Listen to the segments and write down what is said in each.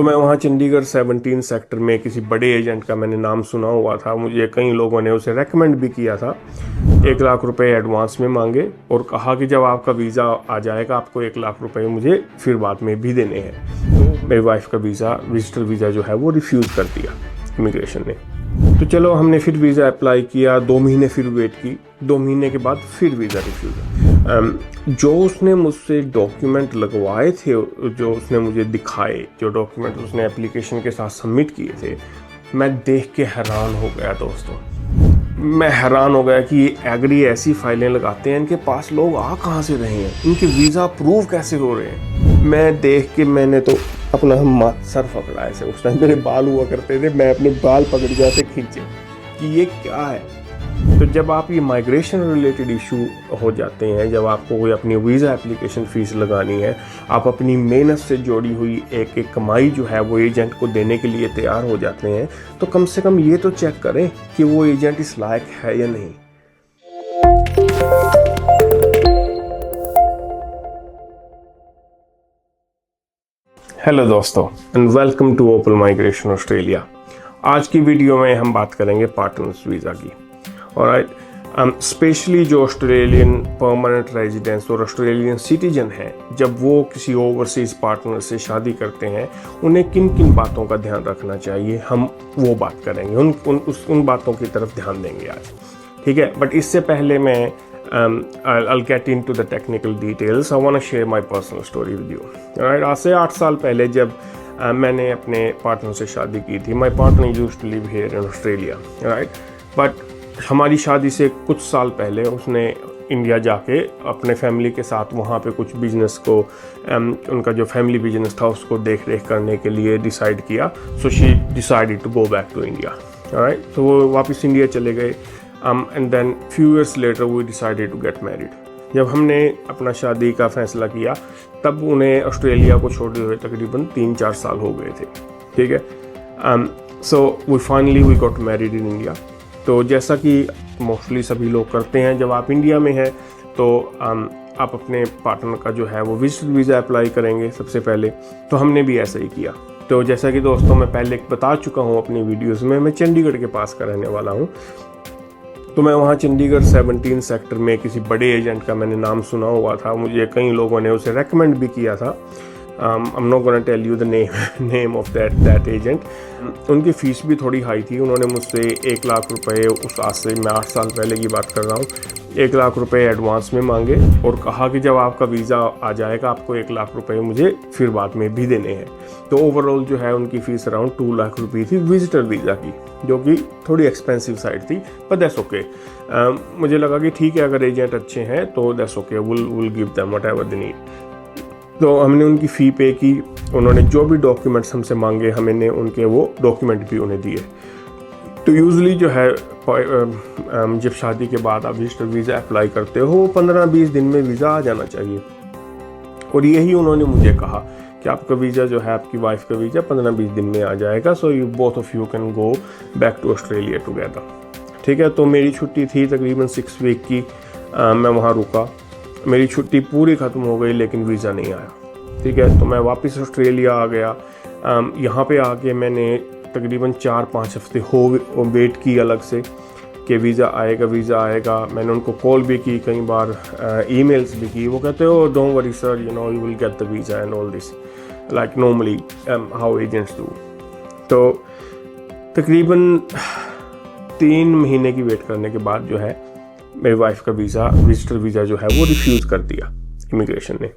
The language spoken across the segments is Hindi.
तो मैं वहाँ चंडीगढ़ 17 सेक्टर में किसी बड़े एजेंट का मैंने नाम सुना हुआ था, मुझे कई लोगों ने उसे रेकमेंड भी किया था। 1 लाख रुपए एडवांस में मांगे और कहा कि जब आपका वीज़ा आ जाएगा आपको 1 लाख रुपए मुझे फिर बाद में भी देने हैं। तो मेरी वाइफ का वीज़ा, विजिटर वीज़ा जो है वो रिफ्यूज़ कर दिया इमिग्रेशन ने। तो चलो हमने फिर वीज़ा अप्लाई किया, 2 महीने फिर वेट की, 2 महीने के बाद फिर वीज़ा रिफ्यूज़। जो उसने मुझसे डॉक्यूमेंट लगवाए थे, जो उसने मुझे दिखाए, जो डॉक्यूमेंट उसने एप्लीकेशन के साथ सबमिट किए थे, मैं देख के हैरान हो गया दोस्तों। मैं हैरान हो गया कि ये एग्री ऐसी फाइलें लगाते हैं, इनके पास लोग आ कहाँ से रहे हैं, इनके वीज़ा अप्रूव कैसे हो रहे हैं। मैं देख के मैंने तो अपना सर पकड़ा ऐसे। उस टाइम मेरे बाल हुआ करते थे, मैं अपने बाल पकड़ के ऐसे खींचे कि ये क्या है। तो जब आप ये माइग्रेशन रिलेटेड इशू हो जाते हैं, जब आपको कोई अपनी वीज़ा एप्लीकेशन फ़ीस लगानी है, आप अपनी मेहनत से जोड़ी हुई एक एक कमाई जो है वो एजेंट को देने के लिए तैयार हो जाते हैं, तो कम से कम ये तो चेक करें कि वो एजेंट इस लायक है या नहीं। हेलो दोस्तों and welcome to Opal migration Australia. आज की वीडियो में हम बात करेंगे पार्टनर्स वीज़ा की। और स्पेशली जो ऑस्ट्रेलियन परमानेंट रेजिडेंट्स और ऑस्ट्रेलियन सिटीजन हैं, जब वो किसी ओवरसीज़ पार्टनर से शादी करते हैं, उन्हें किन किन बातों का ध्यान रखना चाहिए, हम वो बात करेंगे, उन बातों की तरफ ध्यान देंगे आज, ठीक है। बट इससे पहले मैं I'll get into the technical details. I want to share my personal story with you. Alright, आज से 8 साल पहले जब मैंने अपने पार्टनर से शादी की थी, my partner used to live here in Australia, right? But हमारी शादी से कुछ साल पहले उसने इंडिया जाके अपने फैमिली के साथ वहाँ पे कुछ बिजनेस को, उनका जो फैमिली बिजनेस था उसको देख रेख करने के लिए डिसाइड किया। So she decided to go back to India. Alright, तो वो वापस इंडिया चले गए। And then few years later we decided to get married. जब हमने अपना शादी का फैसला किया तब उन्हें ऑस्ट्रेलिया को छोड़े हुए तकरीबन 3-4 साल हो गए थे, ठीक है। So we finally we got married in India. तो जैसा कि मोस्टली सभी लोग करते हैं, जब आप इंडिया में हैं तो आप अपने पार्टनर का जो है वो विजिटर वीज़ा अप्लाई करेंगे सबसे पहले। तो हमने भी ऐसा ही किया। तो जैसा कि दोस्तों मैं पहले बता चुका हूँ अपनी वीडियोज़ में, मैं चंडीगढ़ के पास का रहने वाला हूँ। तो मैं वहाँ चंडीगढ़ 17 सेक्टर में किसी बड़े एजेंट का मैंने नाम सुना हुआ था, मुझे कई लोगों ने उसे रेकमेंड भी किया था। I'm not gonna tell you the name of that agent. उनकी फ़ीस भी थोड़ी हाई थी। उन्होंने मुझसे 1 लाख रुपए, उस आज से मैं 8 साल पहले की बात कर रहा हूँ, 1 लाख रुपए एडवांस में मांगे और कहा कि जब आपका वीज़ा आ जाएगा आपको 1 लाख रुपए मुझे फिर बाद में भी देने हैं। तो ओवरऑल जो है उनकी फ़ीस अराउंड 2 लाख रुपये थी विजिटर वीज़ा की, जो कि थोड़ी एक्सपेंसिव साइड थी, पर दैट्स ओके। मुझे लगा कि ठीक है, अगर एजेंट अच्छे हैं तो that's okay, will give them whatever they need. तो हमने उनकी फ़ी पे की। उन्होंने जो भी डॉक्यूमेंट्स हमसे मांगे, हमने उनके वो डॉक्यूमेंट भी उन्हें दिए। तो यूजुअली जो है जब शादी के बाद आप विजिटर वीज़ा अप्लाई करते हो 15-20 दिन में वीज़ा आ जाना चाहिए। और यही उन्होंने मुझे कहा कि आपका वीज़ा जो है, आपकी वाइफ का वीज़ा 15-20 दिन में आ जाएगा। So you both of you can go back to Australia together, ठीक है। तो मेरी छुट्टी थी तकरीबन 6 वीक की। मैं वहाँ रुका, मेरी छुट्टी पूरी ख़त्म हो गई लेकिन वीज़ा नहीं आया, ठीक है। तो मैं वापस ऑस्ट्रेलिया आ गया। यहाँ पे आके मैंने तकरीबन 4-5 हफ्ते वेट की अलग से कि वीज़ा आएगा। मैंने उनको कॉल भी की, कई बार ईमेल्स भी की। वो कहते हो don't worry sir, you know you will get the visa and all this like normally how agents do. तो तकरीबन 3 महीने की वेट करने के बाद जो है मेरी वाइफ का वीज़ा, विजिटर वीज़ा जो है वो रिफ्यूज़ कर दिया इमिग्रेशन ने।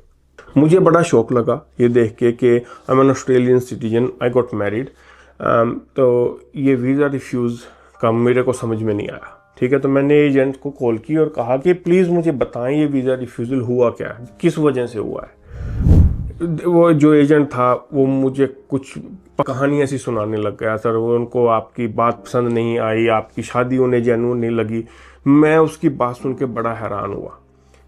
मुझे बड़ा शौक लगा ये देख के कि I am an Australian citizen, I got married. तो ये वीज़ा रिफ्यूज़ का मेरे को समझ में नहीं आया, ठीक है। तो मैंने एजेंट को कॉल की और कहा कि प्लीज़ मुझे बताएं ये वीज़ा रिफ्यूज़ल हुआ क्या है, किस वजह से हुआ है। वो जो एजेंट था वो मुझे कुछ कहानी ऐसी सुनाने लग गया सर। वो उनको आपकी बात पसंद नहीं आई, आपकी शादी उन्हें जेन्युइन नहीं लगी। मैं उसकी बात सुन के बड़ा हैरान हुआ।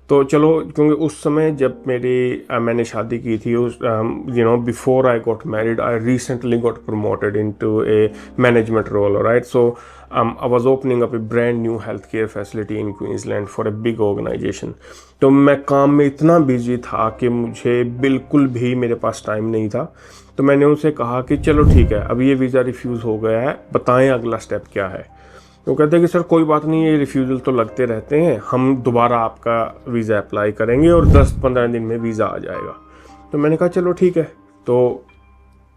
तो चलो, क्योंकि उस समय जब मैंने शादी की थी, उस before I got married I recently got promoted into a management role, right. So I was opening up a brand new health care facility in Queensland for a big organisation. तो मैं काम में इतना बिजी था कि मुझे बिल्कुल भी मेरे पास टाइम नहीं था तो मैंने उनसे कहा कि चलो ठीक है, अब ये वीज़ा रिफ्यूज़ हो गया है, बताएं अगला स्टेप क्या है। वो कहते हैं कि सर कोई बात नहीं, ये रिफ्यूज़ल तो लगते रहते हैं, हम दोबारा आपका वीज़ा अप्लाई करेंगे और 10-15 दिन में वीज़ा आ जाएगा। तो मैंने कहा चलो ठीक है। तो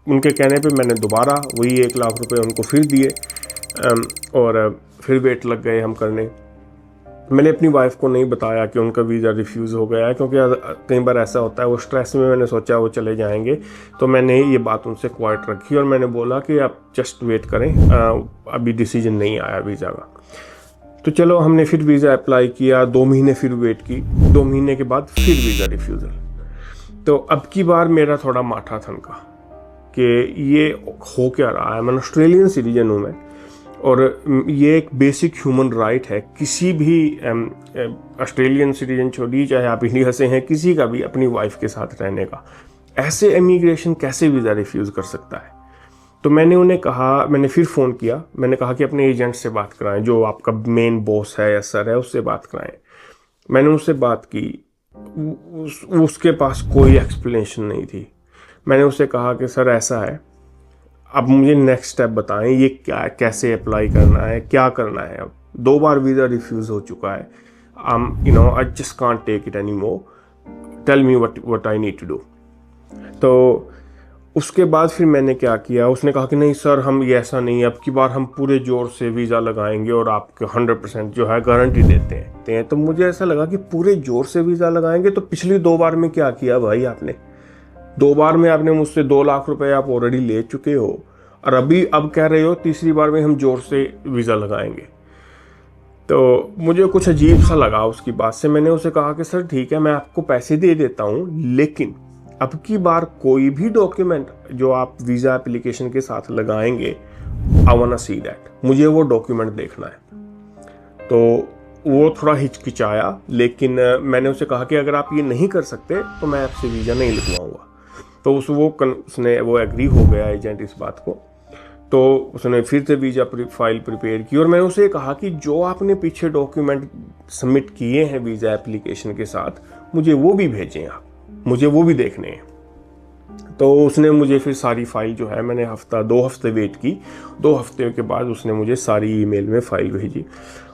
उनके कहने पे मैंने दोबारा वही 1 लाख रुपए उनको फिर दिए और फिर वेट लग गए हम करने। मैंने अपनी वाइफ को नहीं बताया कि उनका वीज़ा रिफ्यूज़ हो गया है, क्योंकि कई बार ऐसा होता है, वो स्ट्रेस में मैंने सोचा वो चले जाएंगे, तो मैंने ये बात उनसे क्वाइट रखी और मैंने बोला कि आप जस्ट वेट करें, अभी डिसीजन नहीं आया वीज़ा का। तो चलो हमने फिर वीज़ा अप्लाई किया, 2 महीने फिर वेट की, 2 महीने के बाद फिर वीज़ा रिफ्यूज़ल। तो अब की बार मेरा थोड़ा माथा थनका कि ये हो क्या रहा है। मैं ऑस्ट्रेलियन सिटीजन हूँ मैं, और ये एक बेसिक ह्यूमन राइट है किसी भी ऑस्ट्रेलियन सिटीजन, छोड़िए चाहे आप इंडिया से हैं, किसी का भी अपनी वाइफ के साथ रहने का। ऐसे इमिग्रेशन कैसे वीज़ा रिफ्यूज़ कर सकता है। तो मैंने उन्हें कहा, मैंने फिर फ़ोन किया, मैंने कहा कि अपने एजेंट से बात कराएं, जो आपका मेन बॉस है या सर है, उससे बात कराएं। मैंने उससे बात की, उसके पास कोई एक्सप्लेनेशन नहीं थी। मैंने उससे कहा कि सर ऐसा है, अब मुझे नेक्स्ट स्टेप बताएं, ये क्या, कैसे अप्लाई करना है, क्या करना है। अब 2 बार वीज़ा रिफ्यूज़ हो चुका है, I just can't take it any more, tell me what I need to do. तो उसके बाद फिर मैंने क्या किया, उसने कहा कि नहीं सर, हम ये ऐसा नहीं है, अब की बार हम पूरे ज़ोर से वीज़ा लगाएंगे और आपके 100% जो है गारंटी देते हैं। तो मुझे ऐसा लगा कि पूरे ज़ोर से वीज़ा लगाएंगे, तो पिछली 2 बार में क्या किया भाई आपने। 2 बार में आपने मुझसे 2 लाख रुपए आप ऑलरेडी ले चुके हो, और अब कह रहे हो तीसरी बार में हम जोर से वीज़ा लगाएंगे। तो मुझे कुछ अजीब सा लगा उसकी बात से। मैंने उसे कहा कि सर ठीक है, मैं आपको पैसे दे देता हूँ, लेकिन अब की बार कोई भी डॉक्यूमेंट जो आप वीज़ा एप्लीकेशन के साथ लगाएंगे, I want to see that, मुझे वो डॉक्यूमेंट देखना है। तो वो थोड़ा हिचकिचाया, लेकिन मैंने उसे कहा कि अगर आप ये नहीं कर सकते तो मैं आपसे वीज़ा नहीं लगवाऊंगा। तो उसने वो एग्री हो गया एजेंट इस बात को। तो उसने फिर से वीज़ा फाइल प्रिपेयर की, और मैंने उसे कहा कि जो आपने पीछे डॉक्यूमेंट सबमिट किए हैं वीज़ा एप्लीकेशन के साथ, मुझे वो भी भेजें आप, मुझे वो भी देखने हैं। तो उसने मुझे फिर सारी फाइल जो है, मैंने 2 हफ्ते वेट की, 2 हफ्ते के बाद उसने मुझे सारी ईमेल में फाइल भेजी।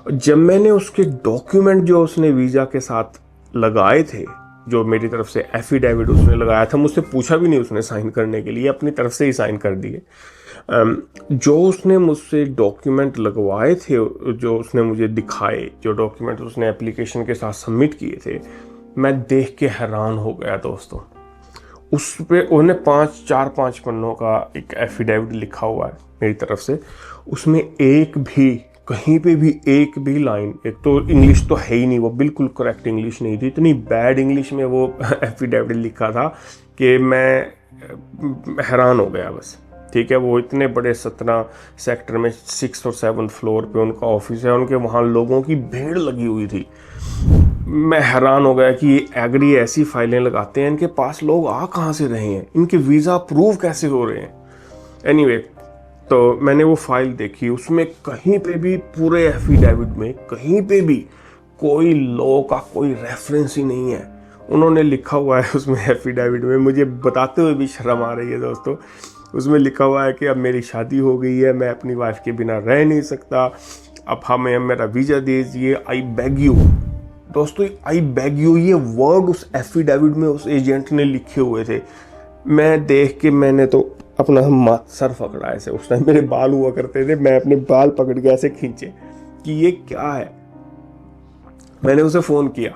जब मैंने उसके डॉक्यूमेंट जो उसने वीज़ा के साथ लगाए थे, जो मेरी तरफ से एफिडेविट उसने लगाया था, मुझसे पूछा भी नहीं उसने साइन करने के लिए, अपनी तरफ से ही साइन कर दिए। जो उसने मुझसे डॉक्यूमेंट लगवाए थे, जो उसने मुझे दिखाए, जो डॉक्यूमेंट उसने एप्लीकेशन के साथ सबमिट किए थे, मैं देख के हैरान हो गया दोस्तों। उस पर उन्हें 4-5 पन्नों का एक एफिडेविट लिखा हुआ है मेरी तरफ से। उसमें एक भी, कहीं पे भी एक भी लाइन, एक तो इंग्लिश तो है ही नहीं, वो बिल्कुल करेक्ट इंग्लिश नहीं थी, इतनी बैड इंग्लिश में वो एफिडेविट लिखा था कि मैं हैरान हो गया बस। ठीक है, वो इतने बड़े 17 सेक्टर में 6 और 7 फ्लोर पे उनका ऑफिस है, उनके वहाँ लोगों की भीड़ लगी हुई थी। मैं हैरान हो गया कि ये एग्री ऐसी फाइलें लगाते हैं, इनके पास लोग आ कहाँ से रहे हैं, इनके वीज़ा अप्रूव कैसे हो रहे हैं। एनीवे, तो मैंने वो फाइल देखी, उसमें कहीं पे भी, पूरे एफिडेविट में कहीं पे भी कोई लॉ का कोई रेफरेंस ही नहीं है। उन्होंने लिखा हुआ है उसमें एफिडेविट में, मुझे बताते हुए भी शर्म आ रही है दोस्तों, उसमें लिखा हुआ है कि अब मेरी शादी हो गई है, मैं अपनी वाइफ के बिना रह नहीं सकता, अब हमें मेरा वीज़ा दे दीजिए, आई बेग यू। दोस्तों, आई बेग यू, ये वर्ड उस एफिडेविट में उस एजेंट ने लिखे हुए थे। मैं देख के मैंने तो अपना सर पकड़ा ऐसे, उस टाइम मेरे बाल हुआ करते थे, मैं अपने बाल पकड़ के ऐसे खींचे कि ये क्या है। मैंने उसे फ़ोन किया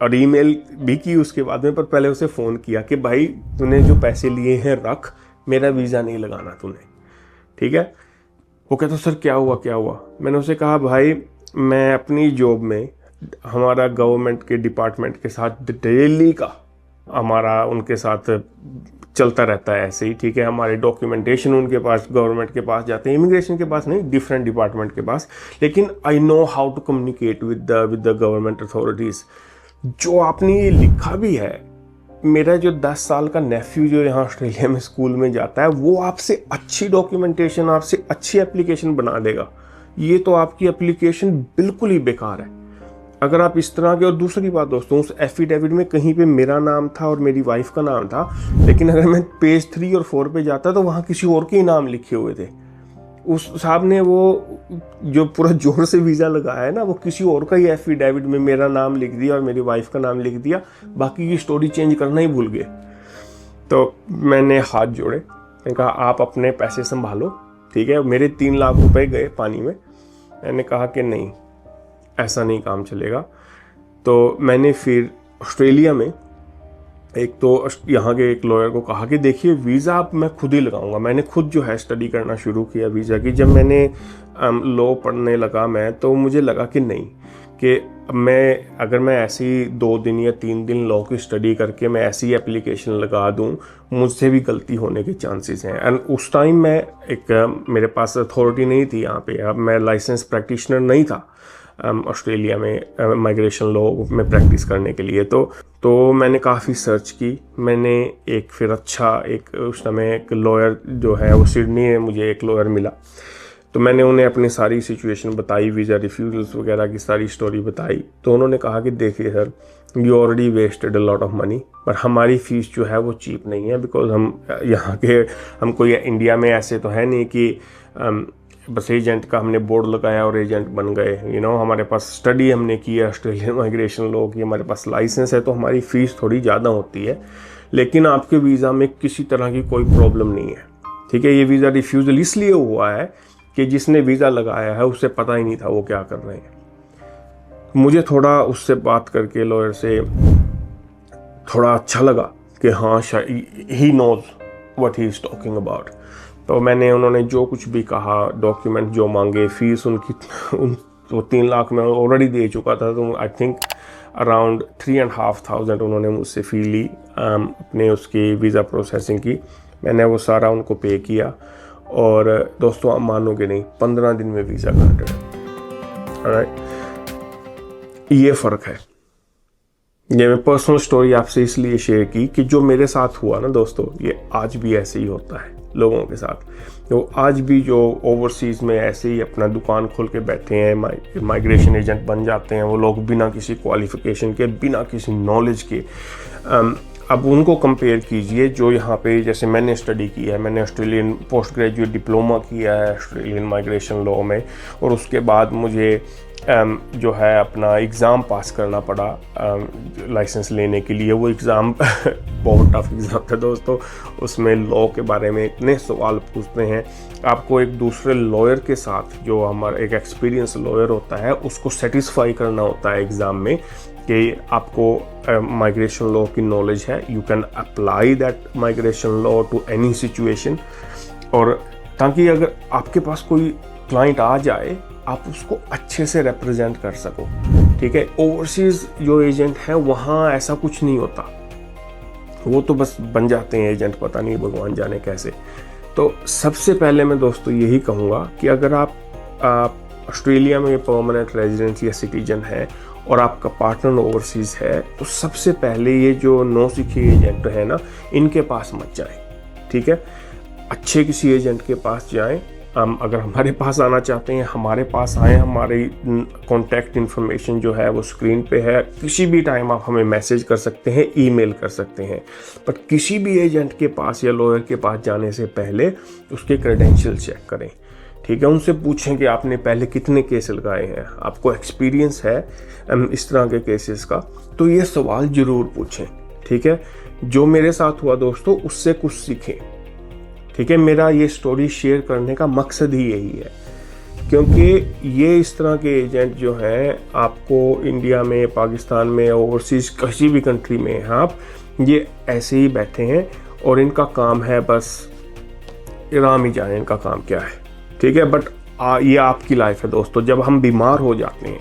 और ईमेल भी की उसके बाद में, पर पहले उसे फ़ोन किया कि भाई तूने जो पैसे लिए हैं रख, मेरा वीज़ा नहीं लगाना तूने, ठीक है। वो कहता सर क्या हुआ। मैंने उसे कहा भाई, मैं अपनी जॉब में, हमारा गवर्नमेंट के डिपार्टमेंट के साथ डेली का हमारा उनके साथ चलता रहता है ऐसे ही, ठीक है। हमारे डॉक्यूमेंटेशन उनके पास, गवर्नमेंट के पास जाते हैं, इमिग्रेशन के पास नहीं, डिफरेंट डिपार्टमेंट के पास, लेकिन I know how to communicate with the government authorities. जो आपने ये लिखा भी है, मेरा जो 10 साल का नेफ्यू जो यहाँ ऑस्ट्रेलिया में स्कूल में जाता है, वो आपसे अच्छी डॉक्यूमेंटेशन, आपसे अच्छी एप्लीकेशन बना देगा। ये तो आपकी एप्लीकेशन बिल्कुल ही बेकार है। अगर आप इस तरह के, और दूसरी बात दोस्तों, उस एफिडेविट में कहीं पे मेरा नाम था और मेरी वाइफ का नाम था, लेकिन अगर मैं पेज 3 और 4 पे जाता तो वहाँ किसी और के ही नाम लिखे हुए थे। उस साहब ने वो जो पूरा जोर से वीज़ा लगाया है ना, वो किसी और का ही एफिडेविट में मेरा नाम लिख दिया और मेरी वाइफ का नाम लिख दिया, बाकी की स्टोरी चेंज करना ही भूल गए। तो मैंने हाथ जोड़े, मैंने कहा आप अपने पैसे संभालो, ठीक है। मेरे 3 लाख रुपए गए पानी में। मैंने कहा कि नहीं, ऐसा नहीं काम चलेगा। तो मैंने फिर ऑस्ट्रेलिया में एक तो यहाँ के एक लॉयर को कहा कि देखिए वीज़ा अब मैं खुद ही लगाऊंगा। मैंने खुद जो है स्टडी करना शुरू किया वीज़ा की। जब मैंने लॉ पढ़ने लगा मैं, तो मुझे लगा कि नहीं, कि अगर मैं ऐसे ही 2 दिन या 3 दिन लॉ की स्टडी करके मैं ऐसी एप्लीकेशन लगा दूं, मुझसे भी गलती होने के चांसेस हैं। एंड उस टाइम मेरे पास अथॉरिटी नहीं थी यहाँ पे। अब मैं लाइसेंस प्रैक्टिशनर नहीं था ऑस्ट्रेलिया में माइग्रेशन लॉ में प्रैक्टिस करने के लिए। तो मैंने काफ़ी सर्च की। मैंने फिर उस समय एक लॉयर जो है वो सिडनी में मुझे एक लॉयर मिला। तो मैंने उन्हें अपनी सारी सिचुएशन बताई, वीज़ा रिफ्यूजल्स वगैरह की सारी स्टोरी बताई। तो उन्होंने कहा कि देखिए sir, you already wasted a lot of money, पर हमारी फ़ीस जो है वो चीप नहीं है, बिकॉज हम कोई इंडिया में ऐसे तो है नहीं कि बस एजेंट का हमने बोर्ड लगाया और एजेंट बन गए। हमारे पास स्टडी हमने की है ऑस्ट्रेलियन माइग्रेशन लॉ की, हमारे पास लाइसेंस है, तो हमारी फ़ीस थोड़ी ज़्यादा होती है, लेकिन आपके वीज़ा में किसी तरह की कोई प्रॉब्लम नहीं है, ठीक है। ये वीज़ा रिफ्यूज़ल इसलिए हुआ है कि जिसने वीज़ा लगाया है उसे पता ही नहीं था वो क्या कर रहे हैं। मुझे थोड़ा उससे बात करके, लॉयर से, थोड़ा अच्छा लगा कि हाँ, he knows what he is talking about. तो उन्होंने जो कुछ भी कहा, डॉक्यूमेंट जो मांगे, फीस उनकी तो 3 लाख में ऑलरेडी दे चुका था, तो आई थिंक अराउंड 3,500 उन्होंने मुझसे फ़ी ली अपने उसकी वीज़ा प्रोसेसिंग की। मैंने वो सारा उनको पे किया, और दोस्तों आप मानोगे नहीं, 15 दिन में वीज़ा ग्रांटेड है। ऑलराइट, ये फ़र्क है। ये मैं पर्सनल स्टोरी आपसे इसलिए शेयर की कि जो मेरे साथ हुआ ना दोस्तों, ये आज भी ऐसे ही होता है लोगों के साथ। तो आज भी जो ओवरसीज़ में ऐसे ही अपना दुकान खोल के बैठे हैं, माइग्रेशन एजेंट बन जाते हैं वो लोग, बिना किसी क्वालिफ़िकेशन के, बिना किसी नॉलेज के। अब उनको कंपेयर कीजिए जो यहाँ पे, जैसे मैंने स्टडी की है, मैंने ऑस्ट्रेलियन पोस्ट ग्रेजुएट डिप्लोमा किया है ऑस्ट्रेलियन माइग्रेशन लॉ में, और उसके बाद मुझे जो है अपना एग्ज़ाम पास करना पड़ा लाइसेंस लेने के लिए। वो एग्ज़ाम बहुत टफ एग्ज़ाम था दोस्तों। उसमें लॉ के बारे में इतने सवाल पूछते हैं, आपको एक दूसरे लॉयर के साथ, जो हमारा एक एक्सपीरियंस लॉयर होता है, उसको सेटिस्फाई करना होता है एग्ज़ाम में कि आपको माइग्रेशन लॉ की नॉलेज है, you can apply that migration law to any situation. और ताकि अगर आपके पास कोई क्लाइंट आ जाए, आप उसको अच्छे से रिप्रेजेंट कर सको, ठीक है। ओवरसीज़ जो एजेंट हैं वहाँ ऐसा कुछ नहीं होता, वो तो बस बन जाते हैं एजेंट, पता नहीं भगवान जाने कैसे। तो सबसे पहले मैं दोस्तों यही कहूँगा कि अगर आप ऑस्ट्रेलिया में परमानेंट रेजिडेंट या सिटीजन है और आपका पार्टनर ओवरसीज़ है, तो सबसे पहले ये जो नौसिखिए एजेंट है ना, इनके पास मत जाएं, ठीक है। अच्छे किसी एजेंट के पास जाएं। अगर हमारे पास आना चाहते हैं, हमारे पास आएँ। हमारी कॉन्टैक्ट इन्फॉर्मेशन जो है वो स्क्रीन पे है। किसी भी टाइम आप हमें मैसेज कर सकते हैं, ईमेल कर सकते हैं। बट किसी भी एजेंट के पास या लॉयर के पास जाने से पहले उसके क्रेडेंशियल चेक करें, ठीक है। उनसे पूछें कि आपने पहले कितने केस लगाए हैं, आपको एक्सपीरियंस है इस तरह के केसेस का, तो ये सवाल ज़रूर पूछें, ठीक है। जो मेरे साथ हुआ दोस्तों, उससे कुछ सीखें, ठीक है। मेरा ये स्टोरी शेयर करने का मकसद ही यही है, क्योंकि ये इस तरह के एजेंट जो हैं, आपको इंडिया में, पाकिस्तान में, ओवरसीज़ किसी भी कंट्री में हैं आप, ये ऐसे ही बैठे हैं और इनका काम है बस, राम ही जाने इनका काम क्या है, ठीक है। बट ये आपकी लाइफ है दोस्तों। जब हम बीमार हो जाते हैं,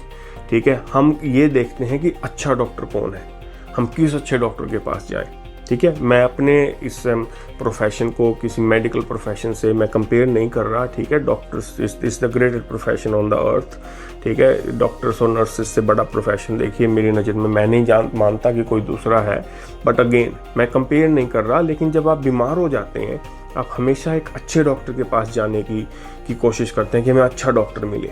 ठीक है, हम ये देखते हैं कि अच्छा डॉक्टर कौन है, हम किस अच्छे डॉक्टर के पास जाएं, ठीक है। मैं अपने इस प्रोफेशन को किसी मेडिकल प्रोफेशन से मैं कंपेयर नहीं कर रहा, ठीक है। Doctors is the greatest profession on the earth, ठीक है। डॉक्टर्स और नर्सेज से बड़ा प्रोफेशन देखिए मेरी नज़र में, मैं नहीं मानता कि कोई दूसरा है। बट अगेन मैं कंपेयर नहीं कर रहा, लेकिन जब आप बीमार हो जाते हैं, आप हमेशा एक अच्छे डॉक्टर के पास जाने की कोशिश करते हैं कि हमें अच्छा डॉक्टर मिले।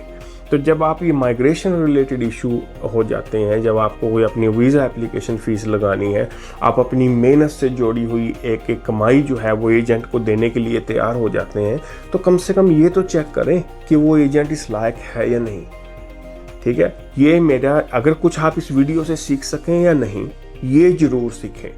तो जब आप ये माइग्रेशन रिलेटेड इशू हो जाते हैं, जब आपको कोई अपनी वीज़ा एप्लीकेशन फ़ीस लगानी है, आप अपनी मेहनत से जोड़ी हुई एक एक कमाई जो है वो एजेंट को देने के लिए तैयार हो जाते हैं, तो कम से कम ये तो चेक करें कि वो एजेंट इस लायक है या नहीं। ठीक है, ये मेरा, अगर कुछ आप इस वीडियो से सीख सकें या नहीं, ये ज़रूर सीखें।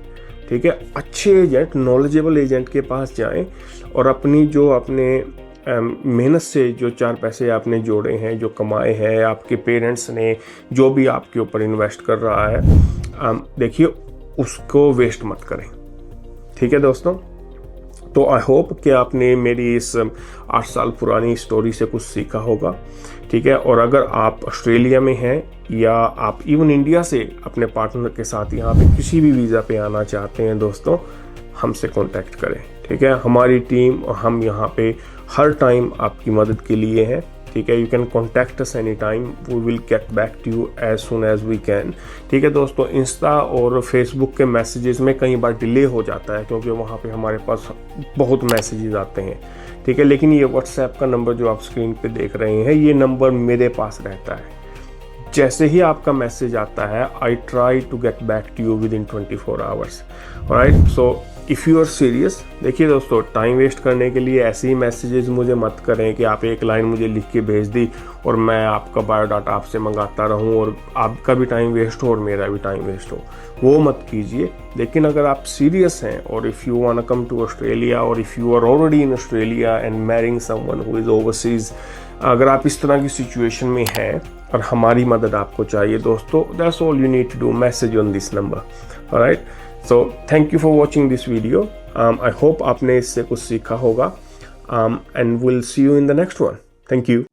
ठीक है, अच्छे एजेंट, नॉलेजेबल एजेंट के पास जाएं और अपनी जो अपने मेहनत से जो 4 पैसे आपने जोड़े हैं, जो कमाए हैं, आपके पेरेंट्स ने जो भी आपके ऊपर इन्वेस्ट कर रहा है, देखिए उसको वेस्ट मत करें। ठीक है दोस्तों, तो आई होप कि आपने मेरी इस 8 साल पुरानी स्टोरी से कुछ सीखा होगा। ठीक है, और अगर आप ऑस्ट्रेलिया में हैं या आप इवन इंडिया से अपने पार्टनर के साथ यहाँ पे किसी भी वीज़ा पे आना चाहते हैं दोस्तों, हमसे कांटेक्ट करें। ठीक है, हमारी टीम और हम यहाँ पे हर टाइम आपकी मदद के लिए हैं। ठीक है, you can contact us any time, we will get back to you as soon as we can. ठीक है दोस्तों, इंस्टा और फेसबुक के मैसेजेस में कई बार डिले हो जाता है क्योंकि वहाँ पे हमारे पास बहुत मैसेजेस आते हैं। ठीक है, लेकिन ये व्हाट्सएप का नंबर जो आप स्क्रीन पे देख रहे हैं, ये नंबर मेरे पास रहता है। जैसे ही आपका मैसेज आता है, I try to get back to you within 24 hours. Alright, so if you are serious, देखिए दोस्तों, टाइम वेस्ट करने के लिए ऐसे ही मैसेजेस मुझे मत करें कि आप एक लाइन मुझे लिख के भेज दी और मैं आपका बायोडाटा आपसे मंगाता रहूं और आपका भी टाइम वेस्ट हो और मेरा भी टाइम वेस्ट हो, वो मत कीजिए। लेकिन अगर आप सीरियस हैं और if you want to come to Australia और if you are already in Australia and marrying someone who is overseas, अगर आप इस तरह की सिचुएशन में हैं और हमारी मदद आपको चाहिए दोस्तों, that's all you need to do, message on this number. Alright, so thank you for watching this video. I hope आपने इससे कुछ सीखा होगा, and will see you in the next one. Thank you.